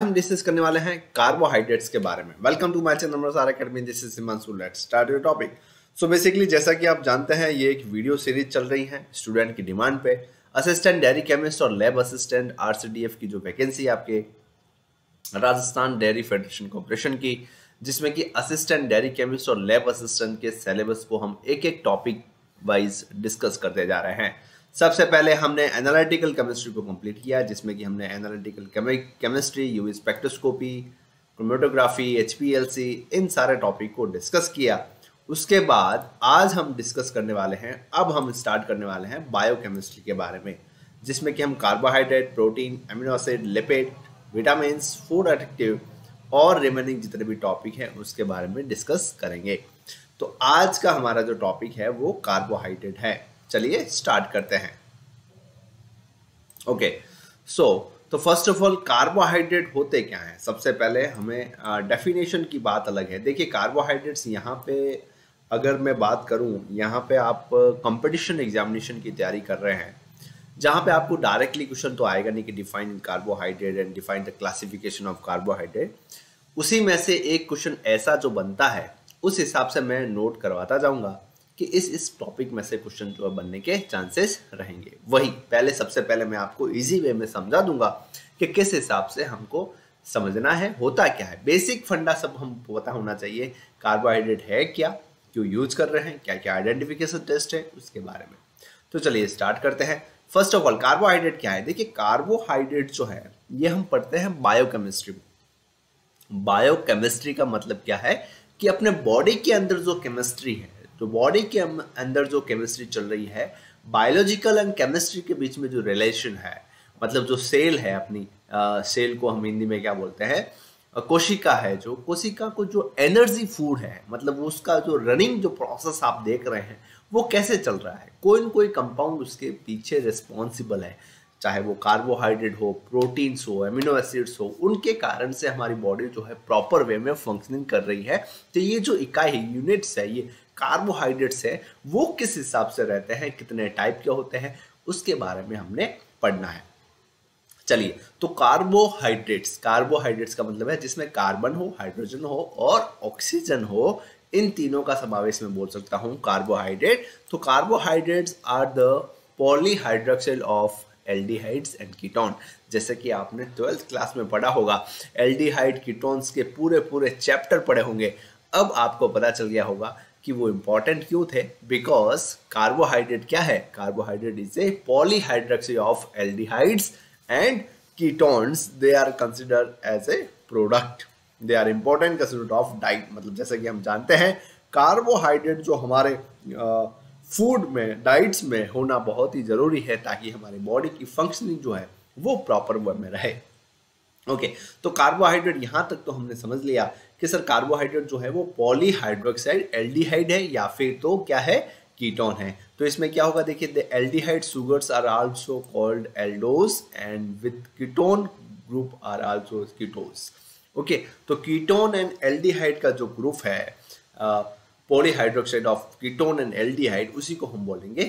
हम डिस्कस करने वाले हैं कार्बोहाइड्रेट्स के बारे में। वेलकम टू माय चैनल नमस्कार academy, this is Himanshu. Let's start your topic. So basically जैसा कि आप जानते हैं ये एक वीडियो सीरीज चल रही है स्टूडेंट की डिमांड पे। असिस्टेंट डेयरी केमिस्ट और लैब असिस्टेंट आरसीडीएफ की जो वैकेंसी है आपके राजस्थान डेयरी फेडरेशन कॉर्पोरेशन की, जिसमें कि असिस्टेंट डेयरी केमिस्ट और लैब असिस्टेंट के सिलेबस को हम एक एक टॉपिक वाइज डिस्कस करते जा रहे हैं। सबसे पहले हमने एनालिटिकल केमिस्ट्री को कंप्लीट किया, जिसमें कि हमने analytical chemistry, UV spectroscopy, chromatography, HPLC, इन सारे टॉपिक को डिस्कस किया। उसके बाद आज हम डिस्कस करने वाले हैं, अब हम स्टार्ट करने वाले हैं बायोकेमिस्ट्री के बारे में, जिसमें कि हम carbohydrate, protein, amino acid, lipid, vitamin, food additive और रिमेनिंग जितने भी टॉपिक हैं उसके बारे में डिस्कस करेंगे। तो आज का हमारा जो टॉपिक है वो कार्बोहाइड्रेट है। चलिए स्टार्ट करते हैं। ओके, तो फर्स्ट ऑफ ऑल कार्बोहाइड्रेट होते क्या हैं? सबसे पहले हमें डेफिनेशन की बात अलग है। देखिए कार्बोहाइड्रेट्स यहाँ पे अगर मैं बात करूँ, यहाँ पे आप कंपटीशन एग्जामिनेशन की तैयारी कर रहे हैं, जहाँ पे आपको डायरेक्टली क्वेश्चन तो आएगा नहीं कि define carbohydrate and define the classification of carbohydrate. उसी में से एक क्वेश्चन ऐसा जो बनता है उस हिसाब से मैं नोट करवाता जाऊंगा कि इस टॉपिक में से क्वेश्चन जो बनने के चांसेस रहेंगे। वही पहले सबसे पहले मैं आपको इजी वे में समझा दूंगा कि किस हिसाब से हमको समझना है, होता क्या है, बेसिक फंडा सब हम पता होना चाहिए। कार्बोहाइड्रेट है क्या, क्यों यूज कर रहे हैं, क्या क्या आइडेंटिफिकेशन टेस्ट है, उसके बारे में। तो चलिए स्टार्ट करते हैं। फर्स्ट ऑफ ऑल कार्बोहाइड्रेट क्या है? देखिए कार्बोहाइड्रेट जो है ये हम पढ़ते हैं बायोकेमिस्ट्री में। बायोकेमिस्ट्री का मतलब क्या है कि अपने बॉडी के अंदर जो केमिस्ट्री है, तो बॉडी के अंदर जो केमिस्ट्री चल रही है, बायोलॉजिकल एंड केमिस्ट्री के बीच में जो रिलेशन है, मतलब जो सेल है अपनी, सेल को हम हिंदी में क्या बोलते हैं, कोशिका है, जो कोशिका को जो एनर्जी फूड है, मतलब उसका जो रनिंग जो प्रोसेस आप देख रहे हैं वो कैसे चल रहा है, कोई न कोई कंपाउंड उसके पीछे रिस्पॉन्सिबल है, चाहे वो कार्बोहाइड्रेट हो, प्रोटीन्स हो, एमिनो एसिड्स हो, उनके कारण से हमारी बॉडी जो है प्रॉपर वे में फंक्शनिंग कर रही है। तो ये जो इकाई यूनिट्स है, ये कार्बोहाइड्रेट्स है, वो किस हिसाब से रहते हैं, कितने टाइप के होते हैं, उसके बारे में हमने पढ़ना है। चलिए, तो कार्बोहाइड्रेट्स का मतलब है जिसमें कार्बन हो, हाइड्रोजन हो और ऑक्सीजन हो, इन तीनों का समावेश में बोल सकता हूं कार्बोहाइड्रेट। तो carbohydrates are the polyhydroxide of aldehydes and ketone. जैसे कि आपने 12th क्लास में पढ़ा होगा, एल्डिहाइड कीटोन्स के पूरे चैप्टर पढ़े होंगे। अब आपको पता चल गया होगा कि वो इंपॉर्टेंट क्यों थे, बिकॉज कार्बोहाइड्रेट क्या है? Carbohydrate is a polyhydroxide of aldehydes and ketones, they are considered as a product, they are important constituent of diet. मतलब जैसे कि हम जानते हैं कार्बोहाइड्रेट जो हमारे फूड में, डाइट्स में होना बहुत ही जरूरी है ताकि हमारी बॉडी की फंक्शनिंग जो है वो प्रॉपर वे में रहे। ओके, तो कार्बोहाइड्रेट यहां तक तो हमने समझ लिया कि सर कार्बोहाइड्रेट जो है वो पॉलीहाइड्रोक्साइड एल्डिहाइड है या फिर तो क्या है, कीटोन है। तो इसमें क्या होगा, देखिए the aldehyde sugars are also called aldoses and with ketone group are also ketoses. Okay, तो कीटोन एंड एल्डिहाइड का जो ग्रुप है, polyhydroxide of ketone and aldehyde, उसी को हम बोलेंगे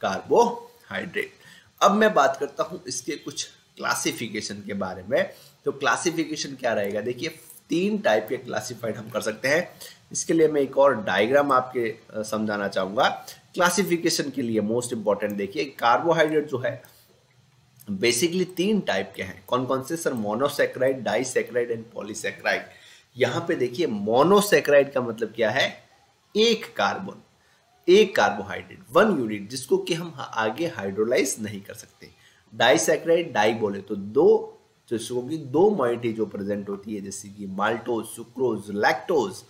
कार्बोहाइड्रेट। अब मैं बात करता हूं इसके कुछ क्लासिफिकेशन के बारे में। तो क्लासिफिकेशन क्या रहेगा? देखिए 3 टाइप के क्लासिफाइड हम कर सकते हैं। इसके लिए मैं एक और डायग्राम आपके समझाना चाहूंगा क्लासिफिकेशन के लिए। मोस्ट इंपॉर्टेंट देखिए, कार्बोहाइड्रेट जो है बेसिकली 3 टाइप के हैं। कौन कौन से? Sir monosaccharide, disaccharide and polysaccharide. यहाँ पे देखिए मोनोसेक्राइड का मतलब क्या है? एक कार्बन, एक कार्बोहाइड्रेट, 1 यूनिट, जिसको कि हम आगे हाइड्रोलाइज नहीं कर सकते। डाइसेक्राइड, डाई बोले तो 2, जिसको कि 2 मॉइटी जो प्रेजेंट होती है, जैसे कि maltose, sucrose, lactose,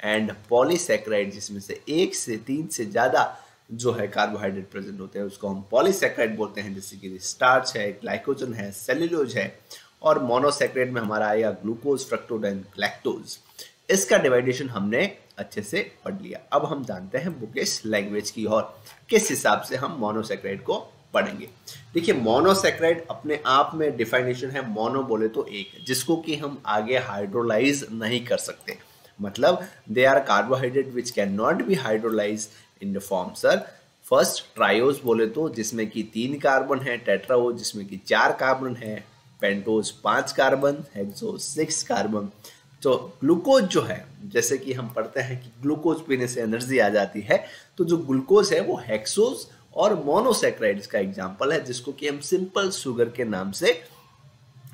and polysaccharide जिसमें से 1 से 3 से ज्यादा जो है कार्बोहाइड्रेट प्रेजेंट होते हैं, उसको हम पॉलीसेक्राइड बोलते हैं, जैसे कि स्टार्च है, ग्लाइकोजन है, सेल्यूलोज है। और मोनोसेक्राइड में हमारा आएगा ग्लूकोज, फ्रक्टोज एंड लैक्टोज। इसका डिवाइडेशन हमने अच्छे से पढ़ लिया। अब हम जानते हैं बुकिश लैंग्वेज की और किस हिसाब से हम मोनोसेक्राइड को पढ़ेंगे। देखिए मोनोसेक्राइड अपने आप में डिफाइनेशन है, मोनो बोले तो एक, जिसको कि हम आगे हाइड्रोलाइज नहीं कर सकते। मतलब they are carbohydrate which can not be hydrolyse in the form. Sir first triose बोले तो जिसमें कि 3 कार्बन है, टेट्राओज जिसमें कि 4 कार्बन है, पेंटोज 5 कार्बन, हेक्सोज 6 कार्बन। तो ग्लूकोज जो है, जैसे कि हम पढ़ते हैं कि ग्लूकोज पीने से एनर्जी आ जाती है, तो जो ग्लूकोज है वो हेक्सोज और मोनोसैकेराइड्स का एग्जाम्पल है, जिसको कि हम सिंपल शुगर के नाम से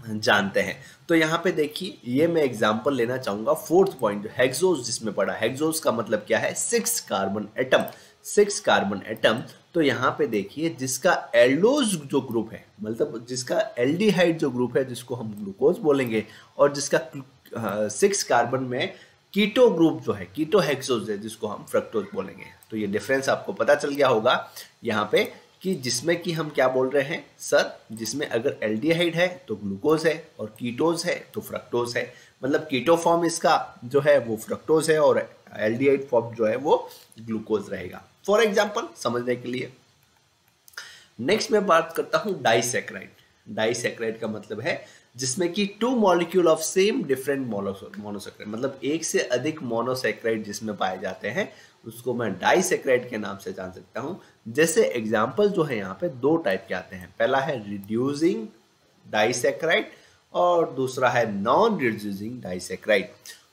जानते हैं। तो यहाँ पे देखिए, ये मैं एग्जांपल लेना चाहूंगा फोर्थ पॉइंट, हेक्सोज जिसमें पड़ा। हेक्सोज का मतलब क्या है? 6 कार्बन एटम, 6 कार्बन एटम। तो यहाँ पे देखिए, जिसका एल्डोज जो ग्रुप है, मतलब जिसका एल्डिहाइड जो ग्रुप है, जिसको हम ग्लूकोज बोलेंगे, और जिसका 6 कार्बन में कीटो ग्रुप जो है, कीटो हेक्सोज है, जिसको हम फ्रक्टोज बोलेंगे। तो ये डिफरेंस आपको पता चल गया होगा यहाँ पे, कि जिसमें कि हम क्या बोल रहे हैं सर, जिसमें अगर एल्डिहाइड है तो ग्लूकोज है, और कीटोज है तो फ्रक्टोज है। मतलब कीटो फॉर्म इसका जो है वो फ्रक्टोज है, और एल्डिहाइड फॉर्म जो है वो ग्लूकोज रहेगा, फॉर एग्जांपल समझने के लिए। नेक्स्ट मैं बात करता हूं डाइसैकेराइड। डाइसैकेराइड का मतलब है जिसमें कि 2 molecule of same different monosaccharide, मतलब एक से अधिक मोनोसैकेराइड जिसमें पाए जाते हैं, उसको मैं डाइसैकेराइड के नाम से जान सकता हूं। जैसे एग्जांपल जो है यहाँ पे 2 टाइप के आते हैं, पहला है रिड्यूसिंग डाइसैकेराइड और दूसरा है non reducing disaccharide.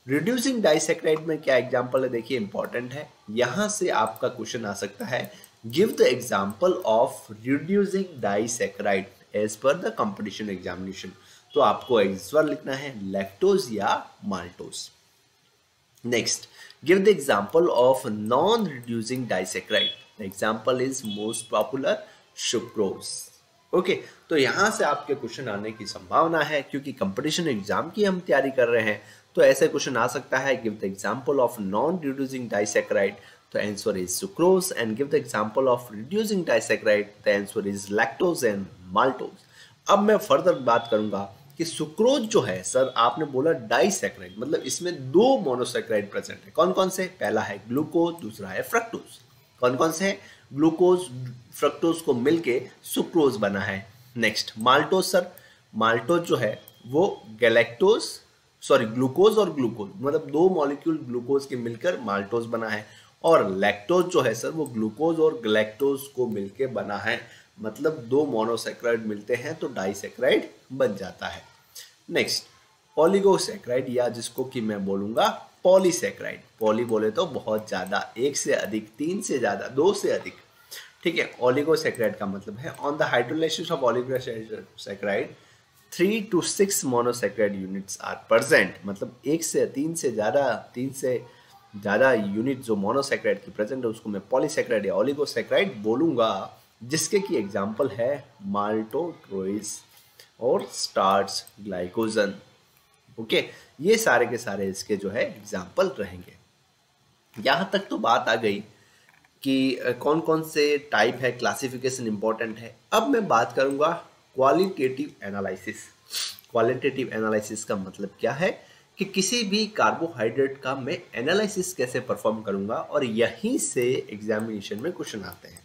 Reducing disaccharide में क्या एग्जांपल है, देखिए इंपॉर्टेंट है, यहां से आपका क्वेश्चन आ सकता है, give the example of reducing disaccharide as per the competition examination. तो आपको आंसर लिखना है लैक्टोज या maltose. Next, give the example of non reducing disaccharide. The example is most popular sucrose. Okay, तो यहां से आपके क्वेश्चन आने की संभावना है, क्योंकि कंपटीशन एग्जाम की हम तैयारी कर रहे हैं, तो ऐसे क्वेश्चन आ सकता है, give the example of non reducing disaccharide, तो answer is sucrose, and give the example of reducing disaccharide, the answer is lactose and maltose. अब मैं फर्दर बात करूंगा कि सुक्रोज जो है सर, आपने बोला डाइसैकेराइड, मतलब इसमें 2 मोनोसैकेराइड प्रेजेंट है। कौन कौन से? पहला है ग्लूकोज, दूसरा है फ्रक्टोज। कौन कौन से हैं? ग्लूकोज फ्रक्टोज को मिलके सुक्रोज बना है। नेक्स्ट, माल्टोज सर, माल्टोज जो है वो गैलेक्टोज, सॉरी ग्लूकोज और ग्लूकोज, मतलब 2 मॉलिक्यूल ग्लूकोज के मिलकर माल्टोज बना है। और लैक्टोज जो है सर, वो ग्लूकोज और गैलेक्टोज को मिलके बना है, मतलब 2 मोनोसैकेराइड मिलते हैं तो डाइसैकेराइड बन जाता है। नेक्स्ट, ओलिगोसैकेराइड, या जिसको कि मैं बोलूंगा पॉलीसैकेराइड। पॉली बोले तो बहुत ज्यादा, 1 से अधिक, 3 से ज्यादा, 2 से अधिक, ठीक है। ओलिगोसैकेराइड का मतलब है on the hydrolysis of oligosaccharide 3 to 6 monosaccharide units are present, मतलब 1 से 3 से ज्यादा, 3 से ज्यादा यूनिट जो मोनोसैकेराइड की प्रेजेंट है, उसको मैं पॉलीसैकेराइड या ओलिगोसैकेराइड बोलूंगा, जिसके की एग्जांपल है माल्टोट्रोइस और स्टार्च ग्लाइकोजन। ओके, ये सारे के सारे इसके जो है एग्जांपल रहेंगे। यहां तक तो बात आ गई कि कौन कौन से टाइप है, क्लासिफिकेशन इंपॉर्टेंट है। अब मैं बात करूंगा क्वालिटेटिव एनालिसिस। क्वालिटेटिव एनालिसिस का मतलब क्या है कि किसी भी कार्बोहाइड्रेट का मैं एनालिसिस कैसे परफॉर्म करूंगा, और यहीं से एग्जामिनेशन में क्वेश्चन आते हैं।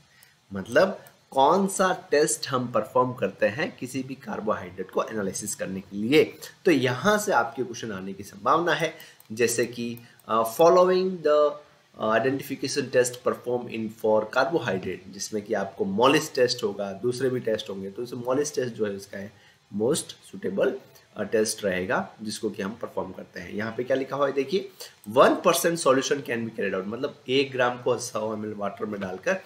मतलब कौन सा टेस्ट हम परफॉर्म करते हैं किसी भी कार्बोहाइड्रेट को एनालिसिस करने के लिए, तो यहां से आपके क्वेश्चन आने की संभावना है। जैसे कि following the identification test perform in for carbohydrate, जिसमें कि आपको मॉलिस टेस्ट होगा, दूसरे भी टेस्ट होंगे, तो इसे मॉलिस टेस्ट जो है इसका है मोस्ट सुटेबल टेस्ट रहेगा, जिसको कि हम परफॉर्म करते हैं। यहाँ पे क्या लिखा हुआ है देखिए, 1% solution can be carried out, मतलब 1 ग्राम को 100 ml वाटर में डालकर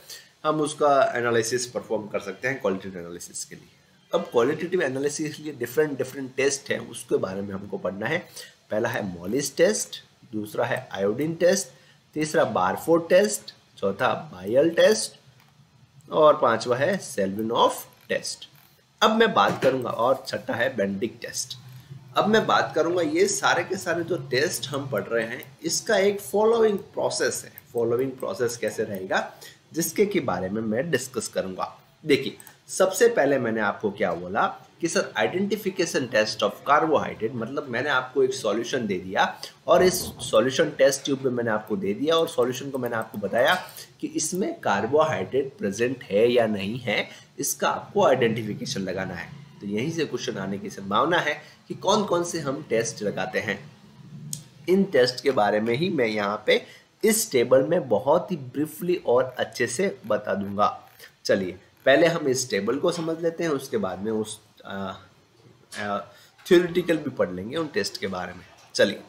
हम उसका एनालिसिस परफॉर्म कर सकते हैं क्वालिटेटिव एनालिसिस के लिए। अब क्वालिटेटिव एनालिसिस के लिए डिफरेंट टेस्ट हैं, उसके बारे में हमको पढ़ना है। पहला है मॉलिस टेस्ट, दूसरा है आयोडीन टेस्ट, तीसरा बारफोर्ड टेस्ट, चौथा बायल टेस्ट, और 5वां है सेल्विनॉफ टेस्ट। अब मैं बात करूंगा, और छठा है बेंडिक टेस्ट। अब मैं बात करूंगा ये सारे के सारे जो टेस्ट हम पढ़ रहे हैं, इसका एक फॉलोइंग प्रोसेस है। फॉलोइंग प्रोसेस कैसे रहेगा, जिसके के बारे में मैं डिस्कस करूंगा। देखिए, सबसे पहले मैंने आपको क्या बोला कि sir identification test of carbohydrate, मतलब मैंने आपको एक सॉल्यूशन दे दिया, और इस सॉल्यूशन टेस्ट ट्यूब में मैंने आपको दे दिया, और सॉल्यूशन को मैंने आपको बताया कि इसमें कार्बोहाइड्रेट प्रेजेंट है या नहीं है, इसका आपको आइडेंटिफिकेशन लगाना है। तो यहीं से क्वेश्चन आने की संभावना है कि कौन कौन से हम टेस्ट लगाते हैं। इन टेस्ट के बारे में ही मैं यहाँ पे इस टेबल में बहुत ही ब्रीफली और अच्छे से बता दूंगा। चलिए पहले हम इस टेबल को समझ लेते हैं, उसके बाद में उस थ्योरेटिकल भी पढ़ लेंगे उन टेस्ट के बारे में। चलिए,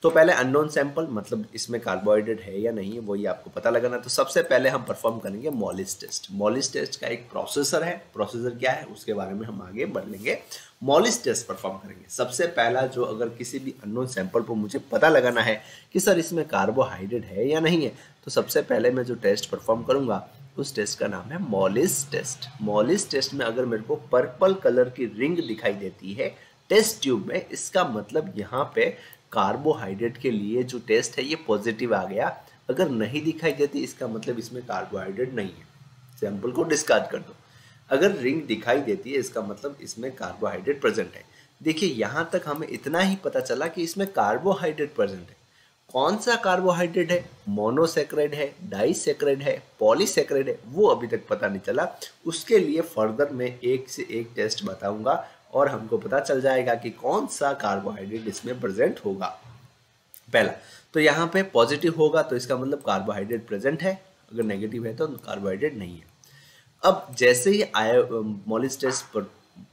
तो पहले अननोन सैंपल मतलब इसमें कार्बोहाइड्रेट है या नहीं है वही आपको पता लगाना। तो सबसे पहले हम परफॉर्म करेंगे मॉलिस टेस्ट। मॉलिस टेस्ट का एक प्रोसेसर है, प्रोसेसर क्या है उसके बारे में हम आगे बढ़ लेंगे। मॉलिस टेस्ट परफॉर्म करेंगे। सबसे पहला जो अगर किसी भी अननोन सैंपल पर मुझे पता लगाना है कि सर इसमें कार्बोहाइड्रेट है या नहीं है, तो सबसे पहले मैं जो टेस्ट परफॉर्म करूंगा उस टेस्ट का नाम है मॉलिस टेस्ट। मॉलिस टेस्ट में अगर मेरे को पर्पल कलर की रिंग दिखाई देती है टेस्ट ट्यूब में, इसका मतलब यहाँ पे कार्बोहाइड्रेट के लिए जो टेस्ट है ये पॉजिटिव आ गया। अगर नहीं दिखाई देती इसका मतलब इसमें कार्बोहाइड्रेट नहीं है, सैंपल को डिस्कार्ड कर दो। अगर रिंग दिखाई देती है इसका मतलब इसमें कार्बोहाइड्रेट प्रेजेंट है। देखिए यहाँ तक हमें इतना ही पता चला कि इसमें कार्बोहाइड्रेट प्रेजेंट है। कौन सा कार्बोहाइड्रेट है, मोनोसैकेराइड है, डाइसैकेराइड है, पॉलीसैकेराइड है, वो अभी तक पता नहीं चला। उसके लिए फर्दर मैं एक से एक टेस्ट बताऊंगा और हमको पता चल जाएगा कि कौन सा कार्बोहाइड्रेट इसमें प्रेजेंट होगा। पहला तो यहाँ पे पॉजिटिव होगा तो इसका मतलब कार्बोहाइड्रेट प्रेजेंट है, अगर नेगेटिव है तो कार्बोहाइड्रेट नहीं है। अब जैसे ही मॉलिस टेस्ट पर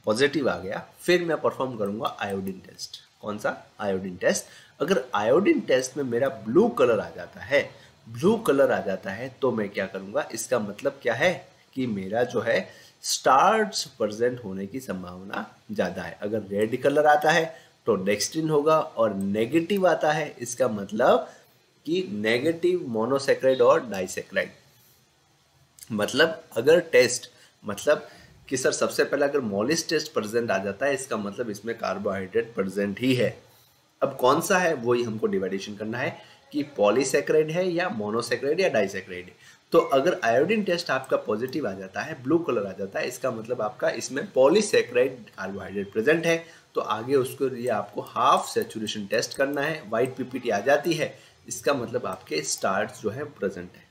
पॉजिटिव आ गया फिर मैं परफॉर्म करूंगा आयोडीन टेस्ट। कौन सा? Iodine test. अगर आयोडीन टेस्ट में मेरा ब्लू कलर आ जाता है, ब्लू कलर आ जाता है तो मैं क्या करूंगा, इसका मतलब क्या है कि मेरा जो है स्टार्च प्रेजेंट होने की संभावना ज्यादा है। अगर रेड कलर आता है तो डेक्स्ट्रिन होगा और नेगेटिव आता है इसका मतलब कि नेगेटिव मोनोसैकेराइड और डाइसैकेराइड। मतलब अगर टेस्ट मतलब कि सर सबसे पहले अगर मॉलिस टेस्ट प्रेजेंट आ जाता है इसका मतलब इसमें कार्बोहाइड्रेट प्रेजेंट ही है। अब कौन सा है वही हमको डिवाइडेशन करना है कि पॉलीसैकेराइड है या मोनोसैकेराइड या डाइसैकेराइड है। तो अगर आयोडीन टेस्ट आपका पॉजिटिव आ जाता है, ब्लू कलर आ जाता है, इसका मतलब आपका इसमें पॉलीसैकेराइड कार्बोहाइड्रेट प्रेजेंट है। तो आगे उसके लिए आपको हाफ सैचुरेशन टेस्ट करना है। व्हाइट पीपीटी आ जाती है इसका मतलब आपके स्टार्च जो है प्रेजेंट है।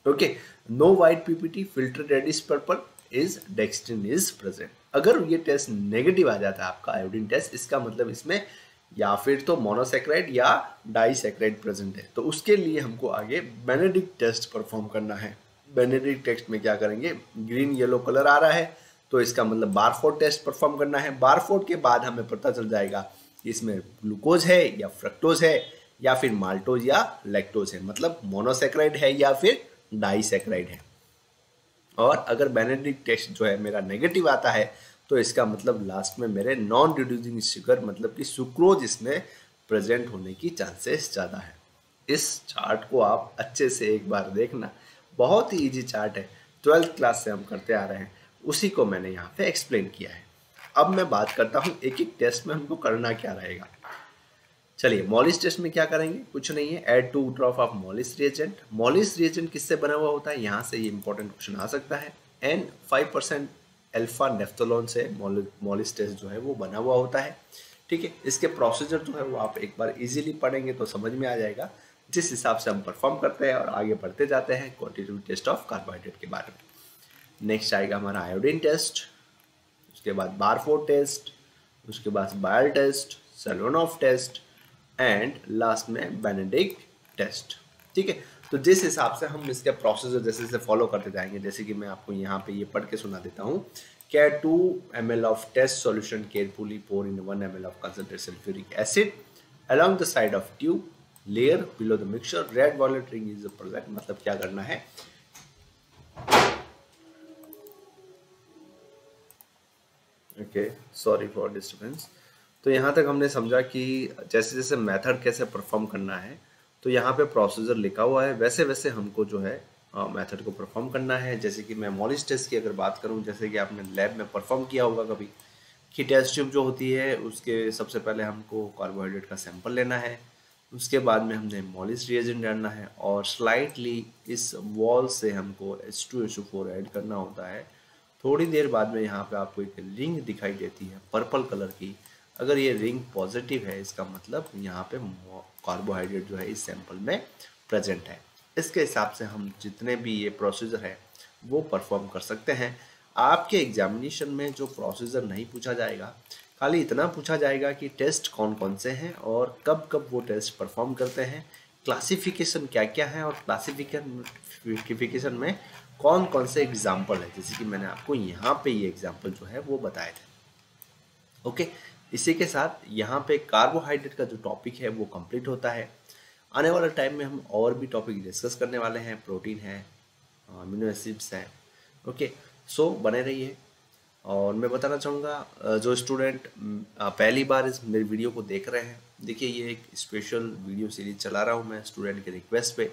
Okay, no white PPT, filter reddish purple is dextrin is present. अगर ये टेस्ट नेगेटिव आ जाता है आपका आयोडीन टेस्ट, इसका मतलब इसमें या फिर तो मोनोसैकेराइड या डाइसैकेराइड प्रेजेंट है। तो उसके लिए हमको आगे बेनेडिक्ट टेस्ट परफॉर्म करना है। बेनेडिक्ट टेस्ट में क्या करेंगे, ग्रीन येलो कलर आ रहा है तो इसका मतलब बारफोर्ड टेस्ट परफॉर्म करना है। बारफोर्ड के बाद हमें पता चल जाएगा कि इसमें ग्लूकोज है या फ्रक्टोज है या फिर माल्टोज या लैक्टोज है, मतलब मोनोसैकेराइड है या फिर डाइसैकेराइड है। और अगर बेनेडिक्ट टेस्ट जो है मेरा नेगेटिव आता है तो इसका मतलब लास्ट में मेरे नॉन रिड्यूसिंग शुगर मतलब कि सुक्रोज इसमें प्रेजेंट होने की चांसेस ज़्यादा है। इस चार्ट को आप अच्छे से एक बार देखना, बहुत ही इजी चार्ट है, 12th क्लास से हम करते आ रहे हैं, उसी को मैंने यहाँ पे एक्सप्लेन किया है। अब मैं बात करता हूँ एक एक टेस्ट में हमको करना क्या रहेगा। चलिए, मॉलिस टेस्ट में क्या करेंगे, कुछ नहीं है, add 2 drop of Molisch reagent. Molisch reagent किससे बना हुआ होता है, यहाँ से ये इंपॉर्टेंट क्वेश्चन आ सकता है। एन 5% अल्फा नेफ्थोलोन से मॉलिस टेस्ट जो है वो बना हुआ होता है। ठीक है, इसके प्रोसीजर जो है वो आप एक बार इजीली पढ़ेंगे तो समझ में आ जाएगा, जिस हिसाब से हम परफॉर्म करते हैं और आगे बढ़ते जाते हैं क्वांटिटेटिव टेस्ट ऑफ कार्बोहाइड्रेट के बारे में। नेक्स्ट आएगा हमारा आयोडीन टेस्ट, उसके बाद बारफोर्ड टेस्ट, उसके बाद बायल टेस्ट, सेलोनॉफ टेस्ट एंड लास्ट में बेनेडिक्ट टेस्ट। ठीक है, तो जिस हिसाब से हम इसके प्रोसीजर जैसे जैसे फॉलो करते जाएंगे, जैसे कि मैं आपको यहाँ पे ये पढ़ के सुना देता हूँ। क्या 2 ml of test solution carefully pour in 1 ml of concentrated sulphuric acid along the side of tube layer below the mixture, red violet ring is present. मतलब क्या करना है, ओके सॉरी फॉर डिस्टर्बेंस। तो यहाँ तक हमने समझा कि जैसे जैसे मेथड कैसे परफॉर्म करना है, तो यहाँ पे प्रोसीजर लिखा हुआ है, वैसे वैसे हमको जो है मेथड को परफॉर्म करना है। जैसे कि मैं मॉलिस टेस्ट की अगर बात करूँ, जैसे कि आपने लैब में परफॉर्म किया होगा कभी, कि टेस्ट ट्यूब जो होती है उसके सबसे पहले हमको कार्बोहाइड्रेट का सैंपल लेना है, उसके बाद में हमने मॉलिस रिएजेंट डालना है और स्लाइटली इस वॉल से हमको H2SO4 ऐड करना होता है। थोड़ी देर बाद में यहाँ पे आपको एक रिंग दिखाई देती है पर्पल कलर की। अगर ये रिंग पॉजिटिव है इसका मतलब यहाँ पे कार्बोहाइड्रेट जो है इस सैंपल में प्रेजेंट है। इसके हिसाब से हम जितने भी ये प्रोसीजर है वो परफॉर्म कर सकते हैं। आपके एग्जामिनेशन में जो प्रोसीजर नहीं पूछा जाएगा, खाली इतना पूछा जाएगा कि टेस्ट कौन कौन से हैं और कब कब वो टेस्ट परफॉर्म करते हैं, क्लासिफिकेशन क्या क्या है और क्लासिफिकेशन में कौन कौन से एग्जाम्पल है। जैसे कि मैंने आपको यहाँ पे ये एग्जाम्पल जो है वो बताए थे। ओके, इसी के साथ यहाँ पे कार्बोहाइड्रेट का जो टॉपिक है वो कंप्लीट होता है। आने वाले टाइम में हम और भी टॉपिक डिस्कस करने वाले हैं, प्रोटीन है, अमीनो एसिड्स हैं। ओके, सो बने रहिए। और मैं बताना चाहूँगा जो स्टूडेंट पहली बार इस मेरी वीडियो को देख रहे हैं, देखिए ये एक स्पेशल वीडियो सीरीज चला रहा हूँ मैं स्टूडेंट के रिक्वेस्ट पे,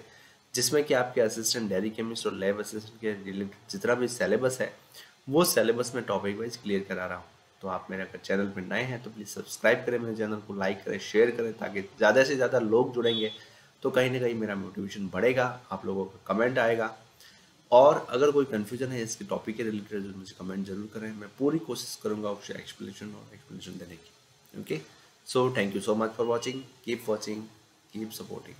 जिसमें कि आपके असिस्टेंट डेयरी केमिस्ट और लैब असिस्टेंट के रिलेटेड जितना भी सिलेबस है वो सिलेबस में टॉपिक वाइज क्लियर करा रहा हूँ। तो आप मेरे अगर चैनल पर नए हैं तो प्लीज़ सब्सक्राइब करें मेरे चैनल को, लाइक करें, शेयर करें, ताकि ज़्यादा से ज़्यादा लोग जुड़ेंगे तो कहीं ना कहीं मेरा मोटिवेशन बढ़ेगा, आप लोगों का कमेंट आएगा। और अगर कोई कन्फ्यूजन है इसके टॉपिक के रिलेटेड तो मुझे कमेंट जरूर करें, मैं पूरी कोशिश करूंगा उससे एक्सप्लेनेशन देने की। Okay, so thank you so much for watching, keep keep supporting.